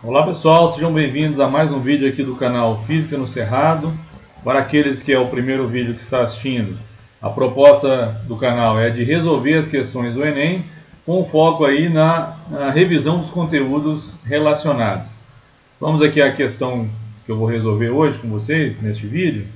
Olá pessoal, sejam bem-vindos a mais um vídeo aqui do canal Física no Cerrado. Para aqueles que é o primeiro vídeo que está assistindo, a proposta do canal é de resolver as questões do Enem com foco aí na revisão dos conteúdos relacionados. Vamos aqui à questão que eu vou resolver hoje com vocês neste vídeo.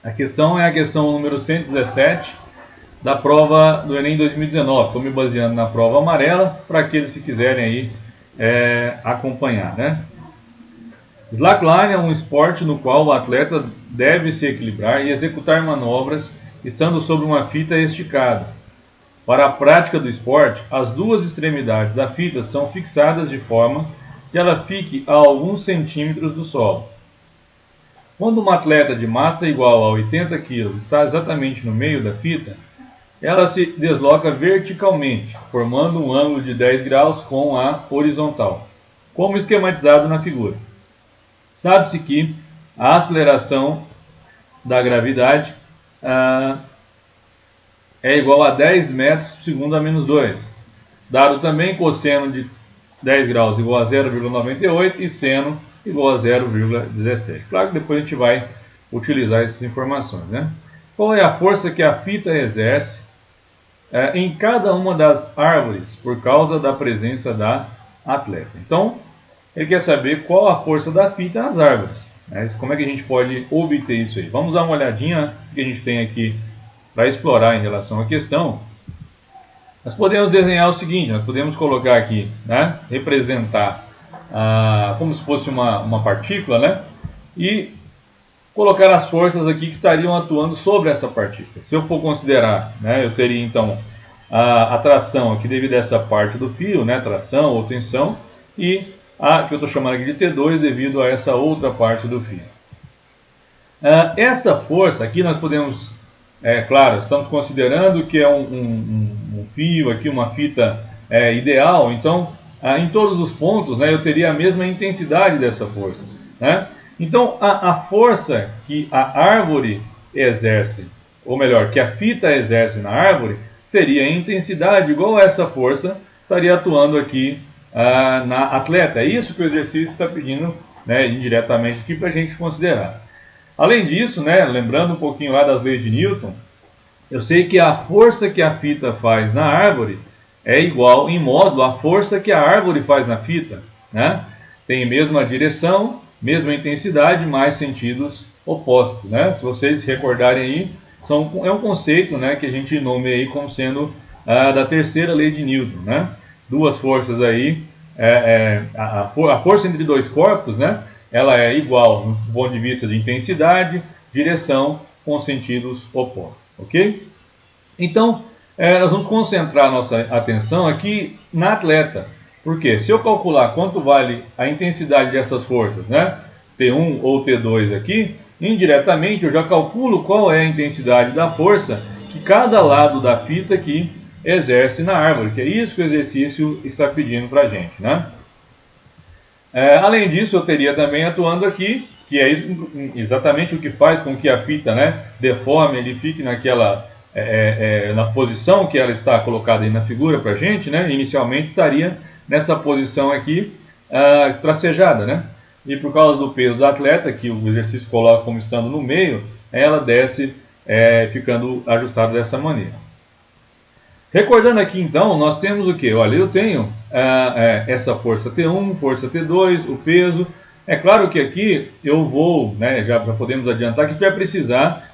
A questão é a questão número 117 da prova do Enem 2019. Estou me baseando na prova amarela para aqueles que quiserem aí acompanhar, né? Slackline é um esporte no qual o atleta deve se equilibrar e executar manobras estando sobre uma fita esticada. Para a prática do esporte, as duas extremidades da fita são fixadas de forma que ela fique a alguns centímetros do solo. Quando uma atleta de massa igual a 80 kg está exatamente no meio da fita, ela se desloca verticalmente, formando um ângulo de 10 graus com a horizontal, como esquematizado na figura. Sabe-se que a aceleração da gravidade é igual a 10 metros por segundo a menos 2, dado também cosseno de 10 graus igual a 0,98 e seno igual a 0,17. Claro que depois a gente vai utilizar essas informações, né? Qual é a força que a fita exerce em cada uma das árvores por causa da presença da atleta? Então, ele quer saber qual a força da fita nas árvores, né? Como é que a gente pode obter isso aí? Vamos dar uma olhadinha que a gente tem aqui para explorar em relação à questão. Nós podemos desenhar o seguinte, nós podemos colocar aqui, né, representar como se fosse uma partícula, né, e colocar as forças aqui que estariam atuando sobre essa partícula. Se eu for considerar, né, eu teria então a tração aqui devido a essa parte do fio, né, tração ou tensão, e a que eu estou chamando aqui de T2 devido a essa outra parte do fio. Esta força aqui nós podemos, claro, estamos considerando que é um fio aqui, uma fita ideal, então em todos os pontos, né, eu teria a mesma intensidade dessa força, né? Então, a força que a árvore exerce, ou melhor, que a fita exerce na árvore, seria a intensidade igual a essa força estaria atuando aqui na atleta. É isso que o exercício está pedindo, né, indiretamente aqui para a gente considerar. Além disso, né, lembrando um pouquinho lá das leis de Newton, eu sei que a força que a fita faz na árvore é igual em módulo à força que a árvore faz na fita, né? Tem a mesma direção, mesma intensidade, mais sentidos opostos, né? Se vocês se recordarem aí, é um conceito, né, que a gente nomeia aí como sendo da terceira lei de Newton, né? Duas forças aí, a força entre dois corpos, né, ela é igual do ponto de vista de intensidade, direção, com sentidos opostos, ok? Então, nós vamos concentrar nossa atenção aqui na atleta. Porque se eu calcular quanto vale a intensidade dessas forças, né, T1 ou T2 aqui, indiretamente eu já calculo qual é a intensidade da força que cada lado da fita aqui exerce na árvore, que é isso que o exercício está pedindo para a gente, né? Além disso, eu teria também atuando aqui, que é exatamente o que faz com que a fita, né, deforme, ele fique naquela na posição que ela está colocada aí na figura para a gente, né? Inicialmente estaria nessa posição aqui tracejada, né? E por causa do peso da atleta, que o exercício coloca como estando no meio, ela desce ficando ajustada dessa maneira. Recordando aqui então, nós temos o que? Olha, eu tenho essa força T1, força T2, o peso. É claro que aqui eu vou, né, já podemos adiantar que vai precisar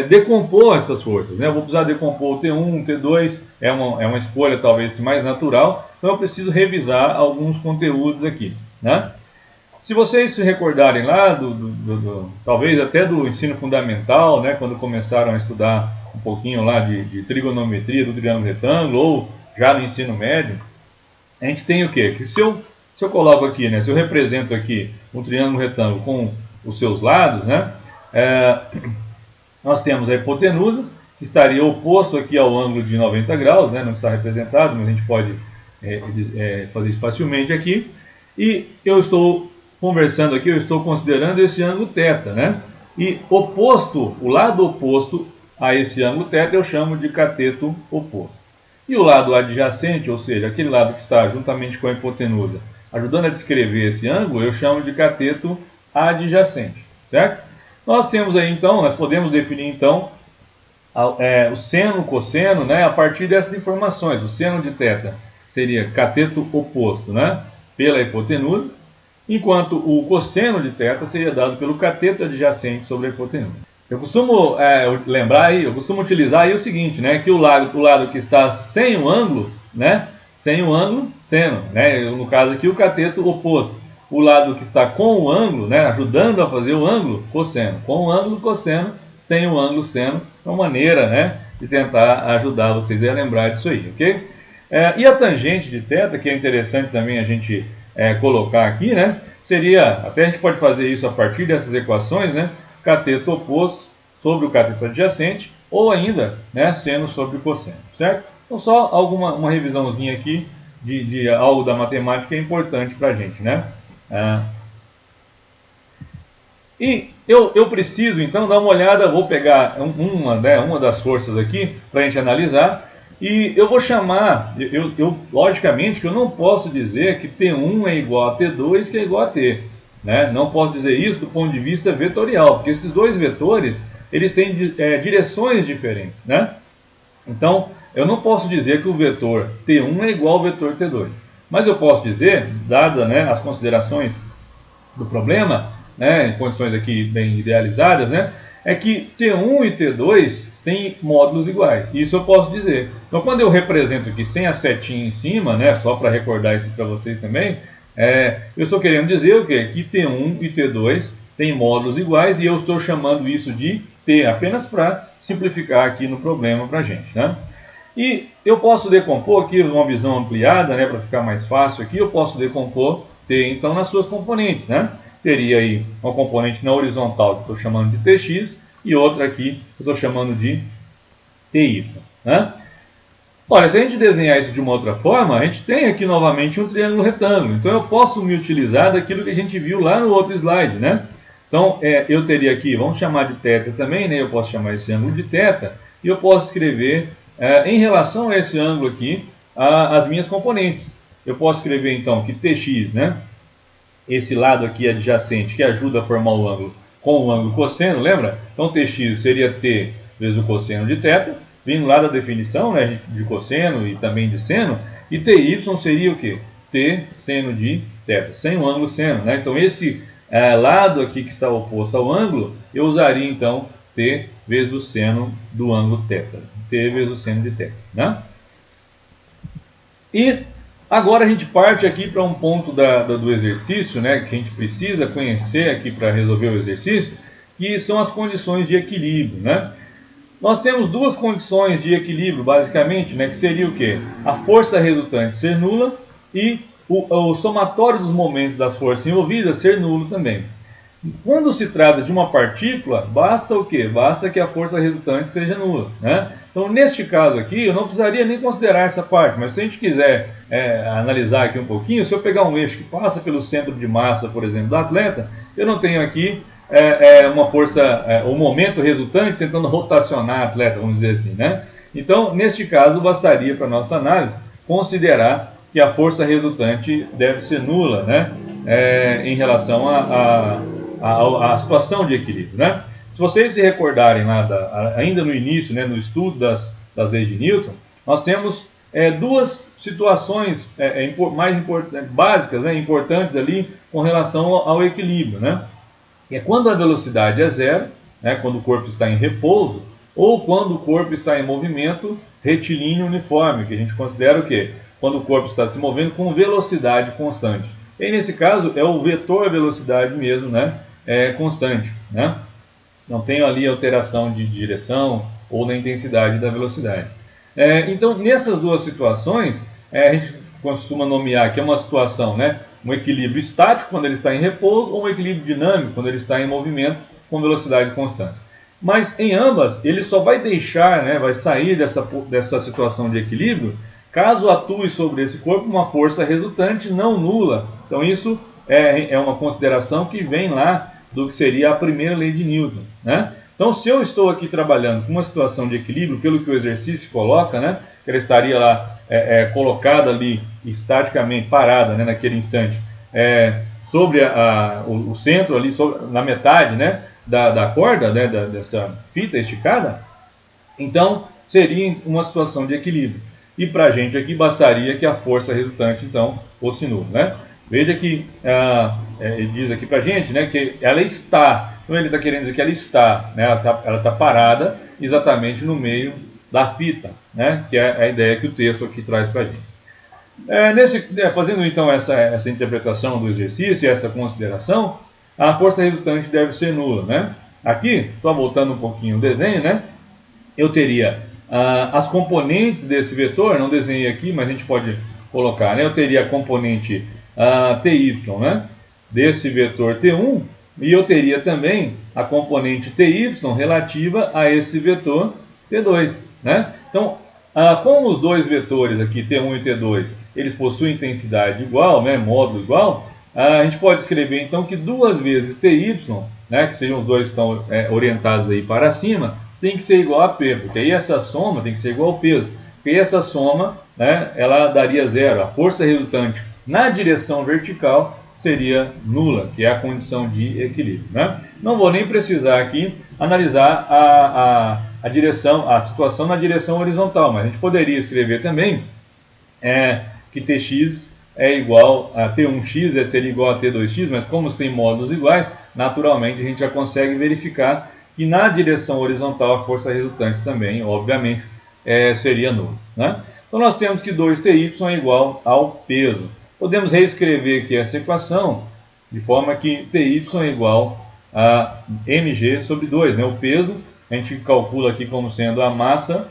decompor essas forças, né? Eu vou precisar decompor o T1, o T2, é uma escolha talvez mais natural, então eu preciso revisar alguns conteúdos aqui, né? Se vocês se recordarem lá, talvez até do ensino fundamental, né, quando começaram a estudar um pouquinho lá de trigonometria do triângulo retângulo, ou já no ensino médio, a gente tem o quê? Que se eu coloco aqui, né, se eu represento aqui um triângulo retângulo com os seus lados, né, nós temos a hipotenusa, que estaria oposto aqui ao ângulo de 90 graus, né, não está representado, mas a gente pode fazer isso facilmente aqui. E eu estou conversando aqui, eu estou considerando esse ângulo θ, né? E o lado oposto a esse ângulo θ eu chamo de cateto oposto. E o lado adjacente, ou seja, aquele lado que está juntamente com a hipotenusa, ajudando a descrever esse ângulo, eu chamo de cateto adjacente, certo? Nós temos aí então, nós podemos definir então o seno, o cosseno, né, a partir dessas informações. O seno de θ seria cateto oposto, né, pela hipotenusa, enquanto o cosseno de θ seria dado pelo cateto adjacente sobre a hipotenusa. Eu costumo lembrar aí, eu costumo utilizar aí o seguinte, né, que o lado que está sem o ângulo, né, sem o ângulo, seno, né, no caso aqui o cateto oposto. O lado que está com o ângulo, né, ajudando a fazer o ângulo, cosseno. Com o ângulo, cosseno. Sem o ângulo, seno. É uma maneira, né, de tentar ajudar vocês a lembrar disso aí, ok? E a tangente de θ, que é interessante também a gente colocar aqui, né, seria, até a gente pode fazer isso a partir dessas equações, né, cateto oposto sobre o cateto adjacente, ou ainda, né, seno sobre o cosseno, certo? Então só uma revisãozinha aqui de algo da matemática que é importante para a gente, né? E eu preciso então dar uma olhada, vou pegar uma das forças aqui para a gente analisar, e eu vou chamar, logicamente que eu não posso dizer que T1 é igual a T2 que é igual a T, né? Não posso dizer isso do ponto de vista vetorial, porque esses dois vetores eles têm direções diferentes, né? Então eu não posso dizer que o vetor T1 é igual ao vetor T2, mas eu posso dizer, dadas, né, as considerações do problema, né, em condições aqui bem idealizadas, né, é que T1 e T2 têm módulos iguais. Isso eu posso dizer. Então, quando eu represento aqui sem a setinha em cima, né, só para recordar isso para vocês também, eu estou querendo dizer o quê? Que T1 e T2 têm módulos iguais e eu estou chamando isso de T, apenas para simplificar aqui no problema para a gente, né? E eu posso decompor aqui, uma visão ampliada, né, para ficar mais fácil aqui, eu posso decompor T, então, nas suas componentes, né? Teria aí uma componente na horizontal que eu estou chamando de Tx e outra aqui que eu estou chamando de Ty, né? Olha, se a gente desenhar isso de uma outra forma, a gente tem aqui novamente um triângulo retângulo. Então eu posso me utilizar daquilo que a gente viu lá no outro slide, né? Então eu teria aqui, vamos chamar de θ também, né? Eu posso chamar esse ângulo de θ e eu posso escrever em relação a esse ângulo aqui as minhas componentes. Eu posso escrever então que Tx, né? Esse lado aqui adjacente que ajuda a formar o ângulo com o ângulo cosseno, lembra? Então Tx seria T vezes o cosseno de θ, vindo lá da definição, né, de cosseno e também de seno, e Ty seria o quê? T seno de θ, sem o ângulo seno, né? Então esse lado aqui que está oposto ao ângulo, eu usaria então T vezes o seno do ângulo θ, T vezes o seno de θ, né? E agora a gente parte aqui para um ponto do exercício, né, que a gente precisa conhecer aqui para resolver o exercício, que são as condições de equilíbrio, né? Nós temos duas condições de equilíbrio, basicamente, né, que seria o quê? A força resultante ser nula e o somatório dos momentos das forças envolvidas ser nulo também. Quando se trata de uma partícula, basta o quê? Basta que a força resultante seja nula, né? Então, neste caso aqui, eu não precisaria nem considerar essa parte, mas se a gente quiser analisar aqui um pouquinho, se eu pegar um eixo que passa pelo centro de massa, por exemplo, do atleta, eu não tenho aqui uma força, o momento resultante tentando rotacionar o atleta, vamos dizer assim, né? Então, neste caso, bastaria para a nossa análise considerar que a força resultante deve ser nula, né? Em relação a situação de equilíbrio, né? Se vocês se recordarem lá, ainda no início, né, no estudo das leis de Newton, nós temos duas situações básicas, né, importantes ali com relação ao equilíbrio, né? É quando a velocidade é zero, né, quando o corpo está em repouso, ou quando o corpo está em movimento retilíneo uniforme, que a gente considera o quê? Quando o corpo está se movendo com velocidade constante. E nesse caso é o vetor velocidade mesmo, né? Constante, né? Não tem ali alteração de direção ou na intensidade da velocidade. Então, nessas duas situações, a gente costuma nomear que é uma situação, né, um equilíbrio estático quando ele está em repouso ou um equilíbrio dinâmico quando ele está em movimento com velocidade constante. Mas em ambas, ele só vai deixar, né, vai sair dessa situação de equilíbrio caso atue sobre esse corpo uma força resultante não nula. Então isso é uma consideração que vem lá do que seria a primeira lei de Newton, né? Então, se eu estou aqui trabalhando com uma situação de equilíbrio, pelo que o exercício coloca, né, que ele estaria lá colocada ali estaticamente, parada, né, naquele instante, sobre o centro ali, na metade, né, da corda, né, dessa fita esticada, então seria uma situação de equilíbrio. E para a gente aqui bastaria que a força resultante então fosse nula, né? Veja que ele diz aqui para a gente, né, que ela está, então ele está querendo dizer que ela está, né, ela tá parada exatamente no meio da fita, né, que é a ideia que o texto aqui traz para a gente. Fazendo então essa interpretação do exercício e essa consideração, a força resultante deve ser nula, né? Aqui, só voltando um pouquinho o desenho, né? Eu teria as componentes desse vetor, não desenhei aqui, mas a gente pode colocar, né? Eu teria a componente TY, né, desse vetor T1, e eu teria também a componente TY relativa a esse vetor T2, né? Então, como os dois vetores aqui, T1 e T2, eles possuem intensidade igual, né, módulo igual, a gente pode escrever então que 2 vezes TY, né, que sejam os dois que estão orientados aí para cima, tem que ser igual a P, porque aí essa soma tem que ser igual ao peso. Porque aí essa soma, né, ela daria zero. A força resultante na direção vertical seria nula, que é a condição de equilíbrio, né? Não vou nem precisar aqui analisar a direção, a situação na direção horizontal, mas a gente poderia escrever também que Tx é igual a T1x, seria igual a T2x, mas como tem módulos iguais, naturalmente a gente já consegue verificar que na direção horizontal a força resultante também, obviamente, seria nula, né? Então nós temos que 2ty é igual ao peso. Podemos reescrever aqui essa equação de forma que ty é igual a mg sobre 2, né? O peso a gente calcula aqui como sendo a massa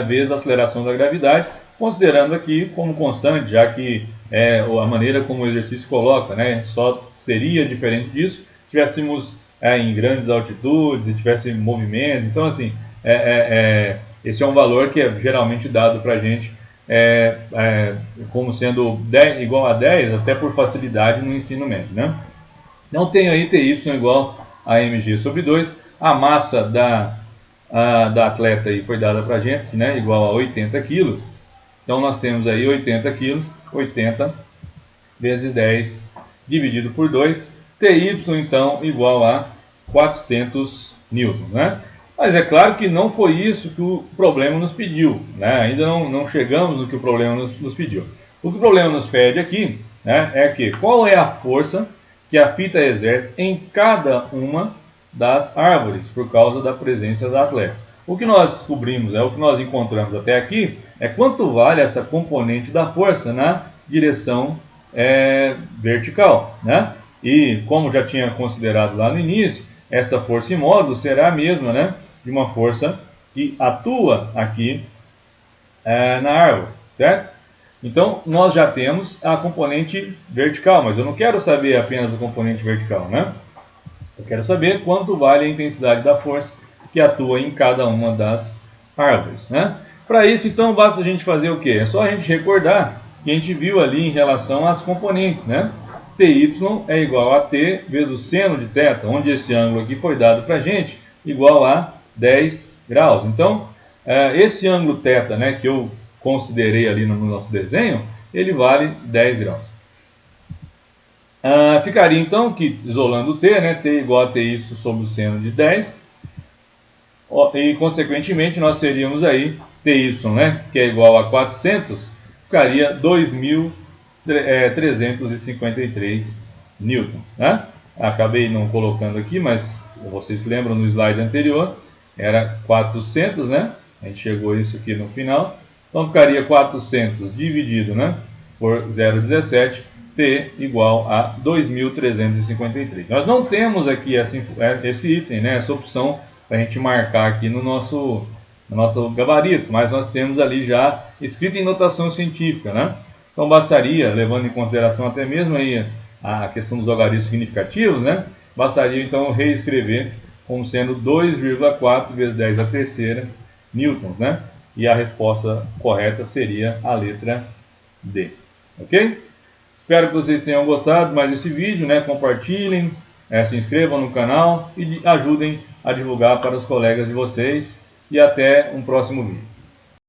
vezes a aceleração da gravidade, considerando aqui como constante, já que a maneira como o exercício coloca, né, só seria diferente disso se tivéssemos em grandes altitudes e tivesse movimento. Então, assim, esse é um valor que é geralmente dado para a gente como sendo igual a 10, até por facilidade no ensino médio, né? Então, tenho aí ty igual a mg sobre 2. A massa da atleta aí foi dada para a gente, né, igual a 80 quilos. Então, nós temos aí 80 quilos, 80 vezes 10 dividido por 2. TY, então, igual a 400 newton, né? Mas é claro que não foi isso que o problema nos pediu, né? Ainda não chegamos no que o problema nos pediu. O que o problema nos pede aqui, né, é que qual é a força que a fita exerce em cada uma das árvores por causa da presença da atleta. O que nós descobrimos, o que nós encontramos até aqui, é quanto vale essa componente da força na direção vertical, né? E como já tinha considerado lá no início, essa força em módulo será a mesma, né, de uma força que atua aqui na árvore, certo? Então, nós já temos a componente vertical, mas eu não quero saber apenas a componente vertical, né? Eu quero saber quanto vale a intensidade da força que atua em cada uma das árvores, né? Para isso, então, basta a gente fazer o quê? É só a gente recordar que a gente viu ali em relação às componentes, né? Ty é igual a t vezes o seno de θ, onde esse ângulo aqui foi dado para a gente, igual a 10 graus. Então, esse ângulo θ, né, que eu considerei ali no nosso desenho, ele vale 10 graus. Ficaria então que, isolando o t, né, t igual a ty sobre o seno de 10, e consequentemente nós teríamos aí ty, né, que é igual a 400, ficaria 2.353 newton, né? Acabei não colocando aqui, mas vocês lembram no slide anterior, era 400, né? A gente chegou a isso aqui no final. Então ficaria 400 dividido, né, por 0,17, t igual a 2.353. Nós não temos aqui esse item, né, essa opção para a gente marcar aqui no nosso gabarito, mas nós temos ali já escrito em notação científica, né? Então bastaria, levando em consideração até mesmo aí a questão dos logaritmos significativos, né, bastaria então reescrever como sendo 2,4 vezes 10 a terceira newtons, né? E a resposta correta seria a letra D. Ok? Espero que vocês tenham gostado mais desse vídeo, né? Compartilhem, se inscrevam no canal e ajudem a divulgar para os colegas de vocês. E até um próximo vídeo.